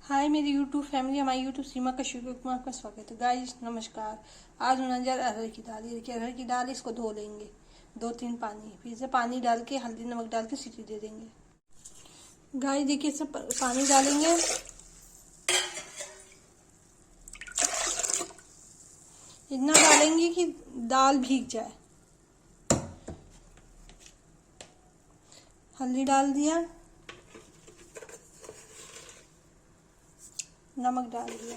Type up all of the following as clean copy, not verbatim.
हाय मेरी YouTube family, हमारी YouTube सीमा कश्यप में आपका स्वागत है। गाइस नमस्कार। आज नजर अरहर की दाल, ये देखिए अरहर की दाल, इसको धो लेंगे 2-3 पानी, फिर से पानी डाल के हल्दी नमक डाल के सीटी दे देंगे। गाइस देखिए सब पानी डालेंगे, इतना डालेंगे कि दाल भीग जाए। हल्दी डाल दिया, नमक डाल दिया।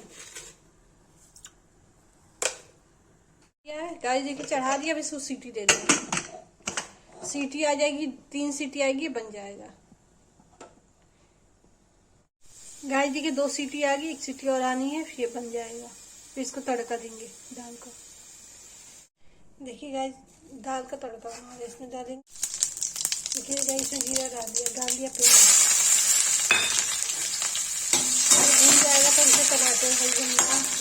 गाइस देखिए चढ़ा दिया, अब इसको सीटी दे देंगे। सीटी आ जाएगी, 3 सीटी आएगी, बन जाएगा। गाइस देखिए 2 सीटी आ गई, 1 सीटी और आनी है, फिर ये बन जाएगा। फिर इसको तड़का देंगे दाल को। देखिए गाइस दाल का तड़का बना है, इसमें डालेंगे। देखिए गाइस इसमें जीरा डाल दिया प्याज। भून जाएगा तो इसमें टमाटर, हल्दी,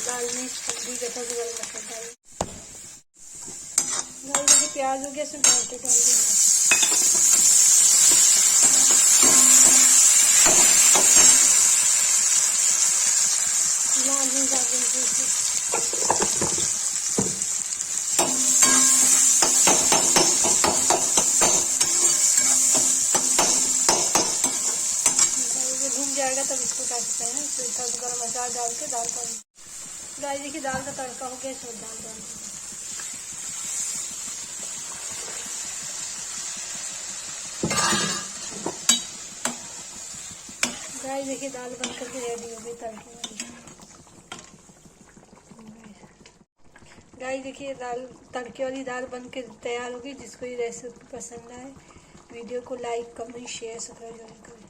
दाल मिर्च, हल्दी, गरम मसाला डालेंगे। गाइस देखिए प्याज हो गया, इसमें टमाटर डाल देंगे। लाल मिर्च डाल देंगे। भून जाएगा तब इसको क्या करते हैं, फिर गरम मसाला डाल के दाल का। गाइस देखिए दाल का तड़का हो गया, इसमें दाल डाल देंगे। गाइस देखिए दाल बन करके रेडी हो गई तड़के वाली। गाइस देखिए दाल, तड़के वाली दाल बन के तैयार हो गई। जिसको ये रेसिपी पसंद आए वीडियो को लाइक कमेंट शेयर सब्सक्राइब करें।